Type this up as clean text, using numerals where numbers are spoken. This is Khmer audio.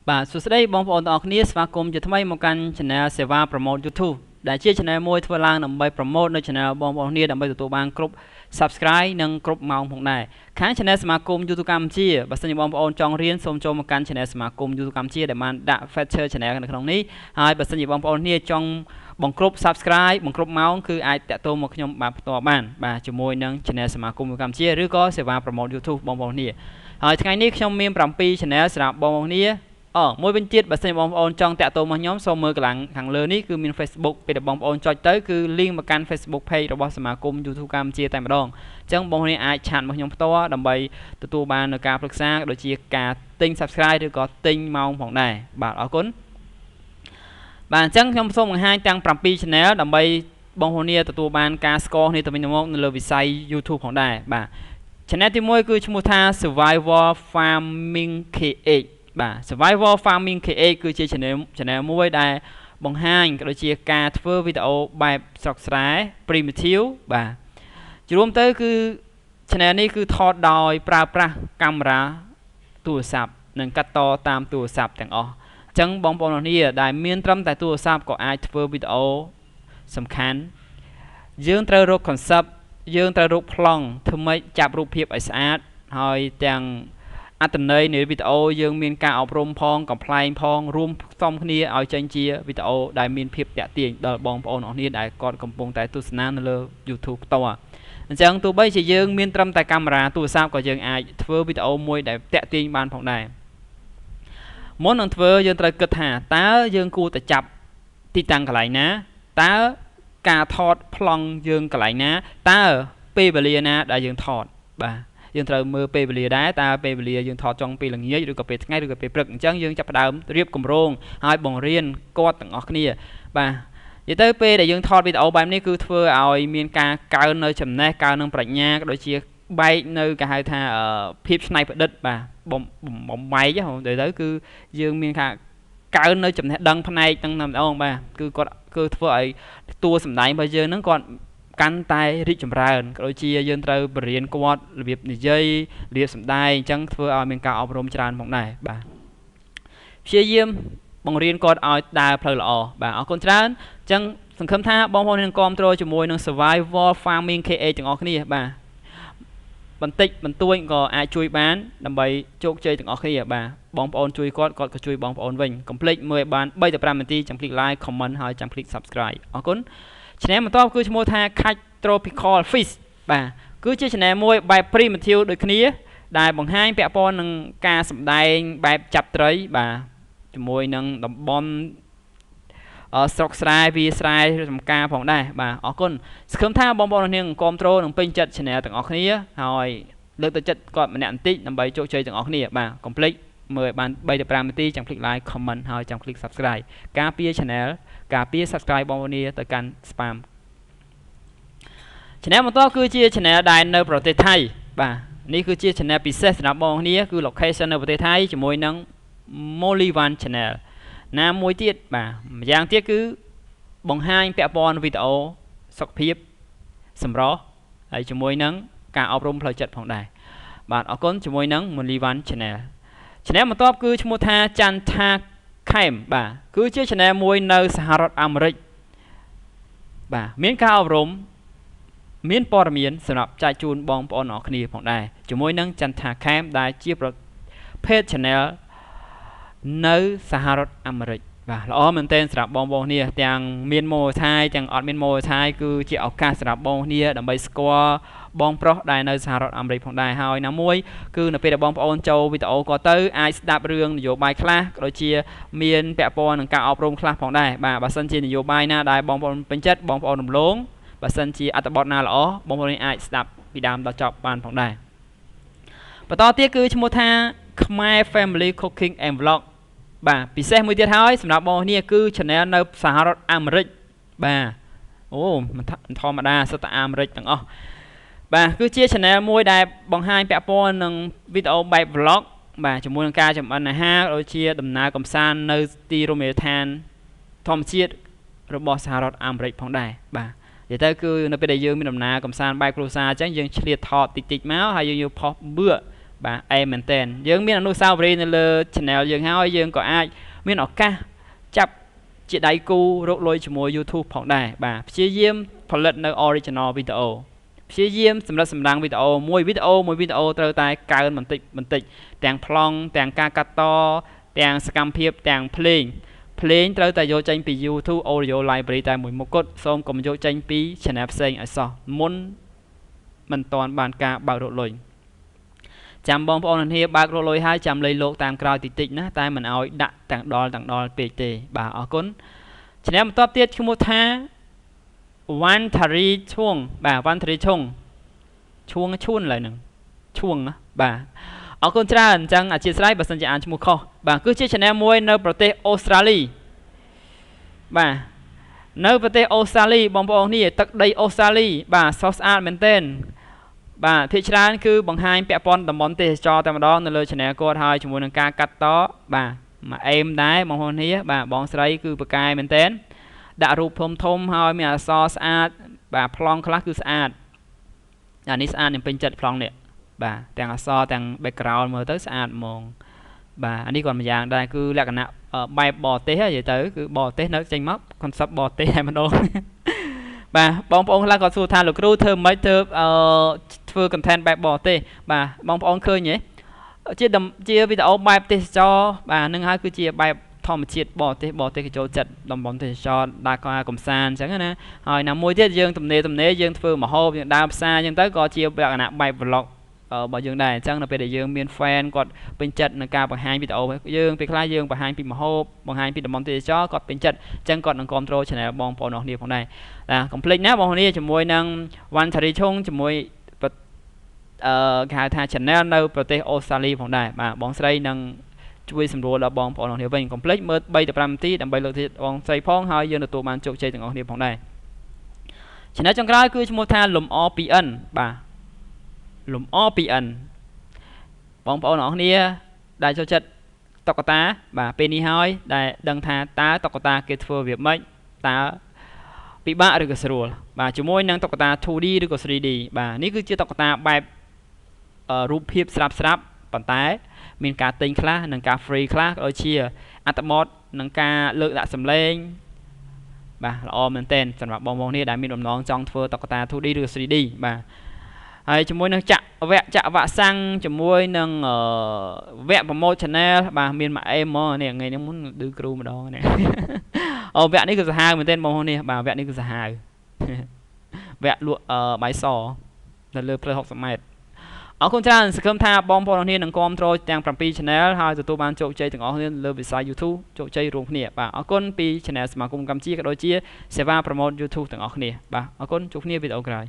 បាទសួស្តីបងប្អូនទាំងអស់គ្នាស្វាគមន៍ជាថ្មីមកកាន់ Channel សេវា Promote YouTube ដែលជា Channel មួយធ្វើឡើងដើម្បី Promote នៅ Channel បងប្អូនគ្នាដើម្បីទទួលបានគ្រប់ Subscribe និងគ្រប់ម៉ោងផងដែរខាង Channel សមាគម YouTube កម្ពុជាបើសិនជាបងប្អូនចង់រៀនសូមចូលមកកាន់ Channel សមាគម YouTube កម្ពុជាដែលបានដាក់ Feature Channel នៅក្នុងនេះហើយបើសិនជាបងប្អូនគ្នាចង់បង្គ្រប់ Subscribe បង្គ្រប់ម៉ោងគឺអាចតាក់ទងមកខ្ញុំបានផ្ទាល់បានបាទជាមួយនឹង Channel សមាគម YouTube កម្ពុជាឬក៏សេវា Promote YouTube បងប្អូនគ្នាហើយថ្ងៃនេះខ្ញុំមាន7 Channel សម្រាប់បងប្អូនគ្នាមួយវិញទៀតបើសិនបងប្អូនចង់តាក់ទងមកខ្ញុំសូមមើលកន្លងខាងលើនេះគឺមាន Facebook ពេលដែលបងប្អូនចុចទៅគឺ link មកកាន់ Facebook Page របស់សមាគម YouTube កម្ពុជាតែម្ដងអញ្ចឹងបងប្អូនអាចឆាតមកខ្ញុំផ្ទាល់ដើម្បីទទួលបាននូវការប្រឹក្សាដូចជាការទិញ Subscribe ឬក៏ទិញម៉ោងផងដែរបាទអរគុណបាទអញ្ចឹងខ្ញុំសូមបង្ហាញទាំង7 Channel ដើម្បីបងប្អូនទទួលបានការស្គាល់គ្នាទៅវិញទៅមកនៅលើវិស័យ YouTube ផងដែរបាទ Channel ទី1គឺឈ្មោះថា Survival Farming KH បាទ Survival Farming KH គឺជា channel មួយដែលបង្ហាញក៏ដូចជាការធ្វើវីដេអូបែបស្រុកស្រែ primitive បាទជារួមទៅគឺ channel នេះគឺថតដោយប្រើប្រាស់កាមេរ៉ាទូរស័ព្ទនិងកាត់តតាមទូរស័ព្ទទាំងអស់អញ្ចឹងបងប្អូនគ្នាដែលមានត្រឹមតែទូរស័ព្ទក៏អាចធ្វើវីដេអូសំខាន់យើងត្រូវរក concept យើងត្រូវរកប្លង់ធ្វើម៉េចចាប់រូបភាពឲ្យស្អាតហើយទាំងអត្ថន័យនៃវីដេអូយើងមានការអប់រំផងកំ pl ែងផងរួមផ្សំគ្នាឲ្យចេញជាវីដេអូដែលមានភាពតាក់ទាញដល់បងប្អូនអរគ្នាដែលគាត់កំពុងតែទស្សនានៅលើ YouTube ផ្ទាល់អញ្ចឹងទោះបីជាយើងមានត្រឹមតែកាមេរ៉ាទូរស័ព្ទក៏យើងអាចធ្វើវីដេអូមួយដែលតាក់ទាញបានផងដែរមុននឹងធ្វើយើងត្រូវគិតថាតើយើងគួរតែចាប់ទីតាំងកន្លែងណាតើការថតប្លង់យើងកន្លែងណាតើពេលវេលាណាដែលយើងថតបាទយើងត្រូវមើលពេលវេលាដែរតើពេលវេលាយើងថតចង់ពេលល្ងាចឬក៏ពេលថ្ងៃឬក៏ពេលព្រឹកអញ្ចឹងយើងចាប់ផ្ដើមរៀបគម្រោងឲ្យបង្រៀនគាត់ទាំងអស់គ្នាបាទនិយាយទៅពេលដែលយើងថតវីដេអូបែបនេះគឺធ្វើឲ្យមានការកើននៅចំណេះកើននឹងប្រាជ្ញាក៏ដូចជាបែកនៅគេហៅថាភាពច្នៃប្រឌិតបាទបំបែកទៅគឺយើងមានការកើននៅចំណេះដឹងផ្នែកទាំងម្ដងបាទគឺគាត់គឺធ្វើឲ្យតួសម្ដែងរបស់យើងហ្នឹងគាត់កាន់តែរីកចម្រើនក៏ដូចជាយើងត្រូវបរៀនគាត់របៀបនិយាយរបៀបសម្ដែងអញ្ចឹងធ្វើឲ្យមានការអប់រំច្រើនផងដែរបាទព្យាយាមបង្រៀនគាត់ឲ្យដើរផ្លូវល្អបាទអរគុណច្រើនអញ្ចឹងសង្ឃឹមថាបងប្អូននឹងគាំទ្រជាមួយនឹង Survival Farming KH ទាំងអស់គ្នាបាទបន្តិចបន្តួចក៏អាចជួយបានដើម្បីជោគជ័យទាំងអស់គ្នាបាទបងប្អូនជួយគាត់ក៏ជួយបងប្អូនវិញកុំភ្លេចមើលឲ្យបាន3ទៅ5នាទីចាំคลิก like comment ហើយចាំคลิก subscribe អរគុណ Channel បន្តគឺឈ្មោះថា ខាច់ Tropical Fish បាទគឺជា Channel មួយបែប primitive ដូចគ្នាដែលបង្ហាញពាក់ព័ន្ធនឹងការសម្ដែងបែបចាប់ត្រីបាទជាមួយនឹងតំបន់ស្រុកស្រែវាស្រែចំការផងដែរបាទអរគុណសង្ឃឹមថាបងប្អូននាងគាំទ្រនឹងពេញចិត្ត Channel ទាំងអស់គ្នាហើយលើកទឹកចិត្តគាត់ម្នាក់បន្តិចដើម្បីជោគជ័យទាំងអស់គ្នាបាទកុំភ្លេចមើលឲ្យបាន3ទៅ5នាទីចាំคลิก like comment ហើយចាំคลิก subscribe ការពារ Channel ការពារ subscribe បងប្អូនទៅកាន់ spam Channel បន្តគឺជា Channel ដែលនៅប្រទេសថៃបាទនេះគឺជា Channel ពិសេសសម្រាប់បងប្អូនគឺ location នៅប្រទេសថៃជាមួយនឹង Molivan Channel ណាមួយទៀតបាទម្យ៉ាងទៀតគឺបង្ហាញពាក់ព័ន្ធវីដេអូសុខភាពសម្រស់ហើយជាមួយនឹងការអប់រំផ្លូវចិត្តផងដែរបាទអរគុណជាមួយនឹង Molivan Channel Channel បន្ទាប់គឺឈ្មោះថាចន្ទថាខេមបាទគឺជា Channel មួយនៅសហរដ្ឋអាមេរិកបាទមានការអប់រំមានព័ត៌មានសម្រាប់ចែកជូនបងប្អូនអរគ្នាផងដែរជាមួយនឹងចន្ទថាខេមដែលជាប្រភេទ Channel នៅសហរដ្ឋអាមេរិកបាទល្អមែនទែនសម្រាប់បងប្អូនគ្នាទាំងមានម៉ូថៃទាំងអត់មានម៉ូថៃគឺជាឱកាសសម្រាប់បងប្អូនគ្នាដើម្បីស្គាល់បងប្រុសដែលនៅសហរដ្ឋអាមេរិកផងដែរហើយណាមួយគឺនៅពេលដែលបងប្អូនចូលវីដេអូគាត់ទៅអាចស្ដាប់រឿងនយោបាយខ្លះក៏ដូចជាមានពាក់ព័ន្ធនឹងការអប់រំខ្លះផងដែរបាទបើសិនជានយោបាយណាដែលបងប្អូនពេញចិត្តបងប្អូនរំលងបើសិនជាអត្ថបទណាល្អបងប្អូនអាចស្ដាប់ពីដើមដល់ចប់បានផងដែរបន្តទៀតគឺឈ្មោះថាខ្មែរ Family Cooking and Vlog បាទពិសេសមួយទៀតហើយសម្រាប់បងប្អូនគឺ Channel នៅសហរដ្ឋអាមេរិកបាទអូមិនធម្មតាសុទ្ធតែអាមេរិកទាំងអស់បាទគឺជា Channel មួយដែលបង្ហាញពាក់ព័ន្ធនឹងវីដេអូបែប Vlog បាទជាមួយនឹងការចម្អិនអាហារដូចជាដំណើរកម្សាន្តនៅទីរមណីយដ្ឋានធម្មជាតិរបស់សហរដ្ឋអាមេរិកផងដែរបាទនិយាយទៅគឺនៅពេលដែលយើងមានដំណើរកម្សាន្តបែបគ្រួសារអញ្ចឹងយើងឆ្លៀតថតតិចតិចមកហើយយើងយកផុសបឿ បាទអេមែនតើយើងមានអនុស្សាវរីយ៍នៅលើ channel យើងហើយយើងក៏អាចមានឱកាសចាប់ជាដៃគូរកលុយជាមួយ YouTube ផងដែរបាទព្យាយាមផលិតនៅ original video ព្យាយាមសម្រាប់សម្ដាំងវីដេអូមួយវីដេអូត្រូវតែកើនបន្តិចទាំងប្លង់ទាំងការកាត់តទាំងសកម្មភាពទាំងភ្លេងត្រូវតែយកចេញពី YouTube Audio Library តែមួយមុខគត់សូមកុំយកចេញពី channel ផ្សេងឲ្យសោះមុនមិនតាន់បានការបើករកលុយចាំបងប្អូននាងបើករកលុយហើយចាំលៃលោកតាមក្រោយតិចណាតែមិនឲ្យដាក់ទាំងដល់ពេកទេបាទអរគុណ channel បន្តទៀតឈ្មោះថា One Thari Chung បាទ One Thari Chung ឈួនឡើយហ្នឹងឈួងបាទអរគុណច្រើនអញ្ចឹងអធិស្ឋានបើសិនជាអានឈ្មោះខុសបាទគឺជា channel មួយនៅប្រទេសអូស្ត្រាលីបាទនៅប្រទេសអូស្ត្រាលីបងប្អូននេះទឹកដីអូស្ត្រាលីបាទស្រស់ស្អាតមែនទែនបាទភាគច្រើនគឺបង្ហាញពាក់ព័ន្ធតំបន់ទេសចរតែម្ដងនៅលើ channel គាត់ហើយជាមួយនឹងការកាត់តបាទមកអេមដែរបងប្អូននេះបាទបងស្រីគឺបកាយមែនទែនដាក់រូបធំហើយមានអក្សរស្អាតបាទប្លង់ខ្លះគឺស្អាតអានេះស្អាតនឹងពេញចិត្តប្លង់នេះបាទទាំងអក្សរទាំង background មើលទៅស្អាតហ្មងបាទអានេះគាត់មួយយ៉ាងដែរគឺលក្ខណៈបែបបរទេសនិយាយទៅគឺបរទេសនៅចេញមក concept បរទេសតែម្ដងបាទបងប្អូនខ្លះគាត់សួរថាលោកគ្រូធ្វើមិនធ្វើ content បែបបរទេសបាទបងប្អូនឃើញទេជាវីដេអូបែបទេសចរបាទនឹងហើយគឺជាបែបធម្មជាតិបរទេសគេចូលចិត្តតំបន់ទេសចរដើរកំសាន្តអញ្ចឹងណាហើយណាមួយទៀតយើងទំនេរយើងធ្វើម្ហូបយើងដើរផ្សារអញ្ចឹងទៅក៏ជាលក្ខណៈបែប vlog របស់យើងដែរអញ្ចឹងនៅពេលដែលយើងមាន fan គាត់ពេញចិត្តនឹងការបង្ហាញវីដេអូយើងពេលខ្លះយើងបង្ហាញពីម្ហូបបង្ហាញពីតំបន់ទេសចរគាត់ពេញចិត្តអញ្ចឹងគាត់នឹងគ្រប់គ្រង channel បងប្អូនរបស់គ្នាផងដែរកុំភ្លេចណាបងប្អូនគ្នាជាមួយនឹង One Thari Chung ជាមួយគេហៅថា channel នៅប្រទេសអូស្ត្រាលីផងដែរបាទបងស្រីនឹងជួយសម្រួលដល់បងប្អូនរបស់គ្នាវិញកុំភ្លេចមើល 3 ទៅ 5 នាទីដើម្បីលើកទៀតបងស្រីផងហើយយើងទទួលបានជោគជ័យទាំងអស់គ្នាផងដែរ channel ចុងក្រោយគឺឈ្មោះថាលំអ 2N បាទលំអ 2N បងប្អូនទាំងអស់គ្នាដែលចូលចិត្តតុក្កតាបាទពេលនេះហើយដែលដឹងថាតើតុក្កតាគេធ្វើវាម៉េចតើពិបាកឬក៏ស្រួលបាទជាមួយនឹងតុក្កតា 2D ឬក៏ 3D បាទនេះគឺជាតុក្កតាបែបរូបភាពស្រាប់ប៉ុន្តែមានការទិញខ្លះនិងការ free ខ្លះដូចជាអត្ថបទនិងការលើកដាក់សម្លេងបាទល្អមែនទែនសម្រាប់បងប្អូននេះដែលមានបំណងចង់ធ្វើតុក្កតា 2D ឬ 3D បាទហើយជាមួយនឹងចាក់វ៉ាក់សាំងជាមួយនឹងវគ្គ promote channel បាទមានមួយអេមមកនេះថ្ងៃនេះមុនឌឺគ្រូម្ដងនេះវគ្គនេះគឺសាហាវមែនទែនបងប្អូននេះបាទវគ្គនេះគឺសាហាវវគ្គលក់បាយសនៅលើផ្លូវ60 ម៉ែត្រអរគុណច្រើនសង្ឃឹមថាបងប្អូនគ្នានឹងគាំទ្រទាំង 7 channel ហើយទទួលបានជោគជ័យទាំងអស់គ្នាលើវិស័យ YouTube ជោគជ័យរួមគ្នាបាទអរគុណពី channel សមាគមកម្ពុជាក៏ដូចជាសេវា promote YouTube ទាំងអស់គ្នាបាទអរគុណជួបគ្នាវីដេអូក្រោយ